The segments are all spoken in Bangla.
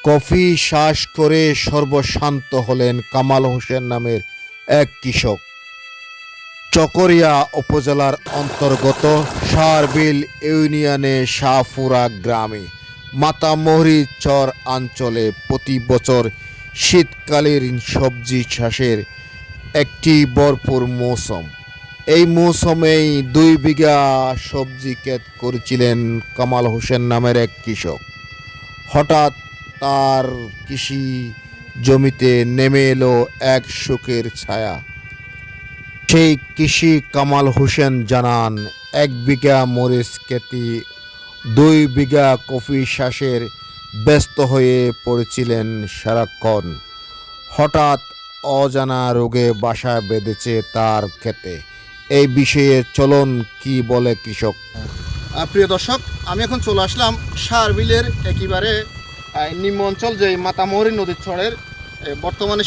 কফি শ্বাস করে সর্বশান্ত হলেন কামাল হোসেন নামের এক কৃষক। চকরিয়া উপজেলার অন্তর্গত সারবিল ইউনিয়নে শাহপুরা গ্রামে মাতামুহুরী চর অঞ্চলে প্রতি বছর শীতকালীন সবজি চাষের একটি ভরপুর মৌসুম। এই মৌসুমেই 2 বিঘা সবজি ক্ষেত করেছিলেন কামাল হোসেন নামের এক কৃষক। হঠাৎ তার কৃষি জমিতে নেমে এলো এক শোকের ছায়া। সেই কৃষি কামাল হোসেন জানান, 1 বিঘা মরিচ ক্ষেতে 2 বিঘা কফি চাষের ব্যস্ত হয়ে পড়েছিলেন সারাক্ষণ। হঠাৎ অজানা রোগে বাসা বেঁধেছে তার ক্ষেতে। এই বিষয়ে চলুন কি বলে কৃষক। প্রিয় দর্শক, আমি এখন চলে আসলাম সারবিলের একেবারে নিম্ন অঞ্চল, যে মাতামুহুরী নদীর চরের বর্তমানে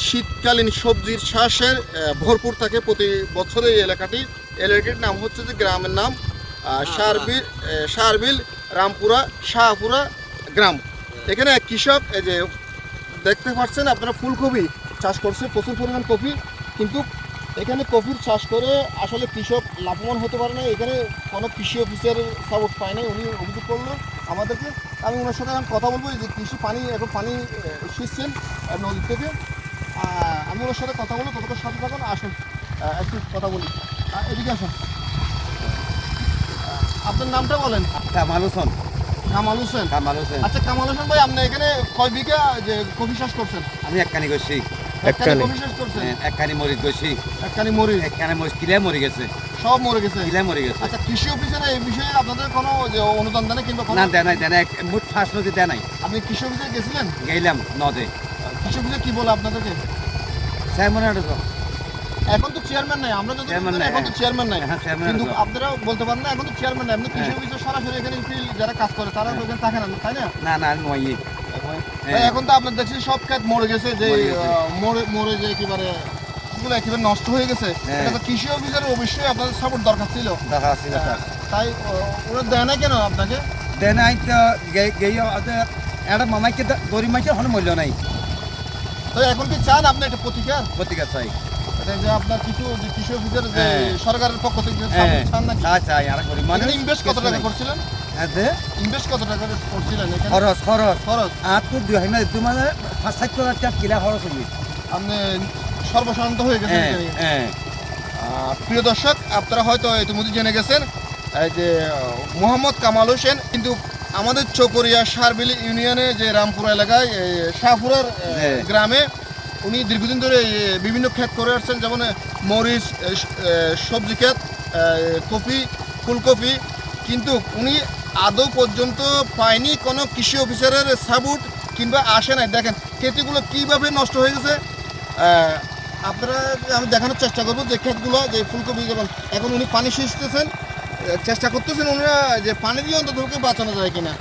শীতকালীন সবজির চাষের ভরপুর থাকে প্রতি বছরে। এই এলাকাটির নাম হচ্ছে, যে গ্রামের নাম সারবিল রামপুরা শাহপুরা গ্রাম। এখানে এক কৃষক, এই যে দেখতে পাচ্ছেন আপনারা, ফুলকপি চাষ করছে, প্রচুর পরিমাণ কপি। কিন্তু এখানে কপির চাষ করে আসলে কৃষক লাভবান হতে পারে না। এখানে কোনো কৃষি অফিসের সাপোর্ট পায় নাই। উনি অভিযোগ করলো আমাদেরকে। আমি ওনার সাথে এখন কথা বলবো, যে এখন পানি এসেছেন নদীর থেকে। আমি ওনার সাথে কথা বলবো, ততক্ষণ সাথে থাকুন। আসুন একটু কথা বলি, এদিকে আসুন। আপনার নামটা বলেন। কামাল হোসেন। কামাল হোসেন। আচ্ছা কামাল হোসেন ভাই, আপনি এখানে কয় বিঘা যে কফি চাষ করছেন? আমি একখানি করছি। কফি চাষ করছেন? একখানি মরিচ করছি। একখানি মরিচ কিলে মরে গেছে। সব মরে গেছে, কিলে মরে গেছে। আচ্ছা কৃষি অফিসের এই বিষয়ে আপনাদের কোনো যে অনুদান দেয় না কিংবা না? দেয় নাই মোট ফার্স্ট নদী দেয় নাই। আপনি কৃষি অফিসে গেছিলেন? গেলাম নদে। কৃষি অফিসে কি বলে আপনাদেরকে? এখন তো চেয়ারম্যান নাই, আমরা যত এখন তো চেয়ারম্যান নাই। কিন্তু আপনারা বলতে পারেন না এখন তো চেয়ারম্যান নাই। আপনি কৃষি অফিসে সরাসরি এখানে যারা কাজ করে তারা তো এখানে থাকে না, তাই না? না নয়। এখন তো আপনার দেখছি সব ক্ষেত মরে গেছে, যে মরে যে একেবারে একেবারে নষ্ট হয়ে গেছে। এটা তো কৃষি অফিসের অবশ্যই আপনাদের সাপোর্ট দরকার ছিল। তাই ওরা দেয় না কেন আপনাকে? দেয় নাই তো একটা মামাইকে গরিব মাইকের হন মূল্য নাই। তো এখন কি চান আপনি একটা প্রতিকার চাই? যে আপনার কিছু যে কৃষি অফিসের যে সরকারের পক্ষ থেকে চান না? চাই। আর গরিব মানে ইনভেস্ট কত টাকা করছিলেন? ইনভেস্ট কত টাকা করছিলেন? খরচ আর তো 2 মানে 5-7 লাখ টাকা কিলা খরচ হইবে। আপনি সর্বশান্ত হয়ে গেছেন। প্রিয় দর্শক, আপনারা হয়তো ইতিমধ্যে জেনে গেছেন যে মোহাম্মদ কামাল হোসেন কিন্তু আমাদের চকরিয়া সারবিল ইউনিয়নে যে রামপুরা এলাকায় শাহপুরার গ্রামে উনি দীর্ঘদিন ধরে বিভিন্ন ক্ষেত করে আসছেন, যেমন মরিচ, সবজি ক্ষেত, কপি, ফুলকপি। কিন্তু উনি আদৌ পর্যন্ত পায়নি কোনো কৃষি অফিসারের সাপোর্ট কিংবা আসে নাই। দেখেন ক্ষেতগুলো কীভাবে নষ্ট হয়ে গেছে। আপনারা আমি দেখানোর চেষ্টা করবো যে ক্ষেতগুলো, যে ফুলকপি, যেমন এখন উনি পানি সেচতেছেন, চেষ্টা করতেছেন ওনারা যে পানি দিয়ে অন্তত বাঁচানো যায় কিনা।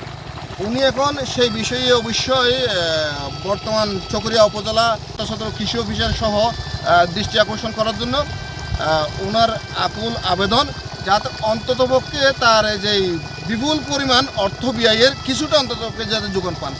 উনি এখন সেই বিষয়ে অবশ্যই বর্তমান চকরিয়া উপজেলা সদর কৃষি অফিসার সহ দৃষ্টি আকর্ষণ করার জন্য ওনার আকুল আবেদন, যাতে অন্ততপক্ষে তার যেই বিপুল পরিমাণ অর্থ ব্যয়ের কিছুটা অন্ততপক্ষে যাতে যোগান পান।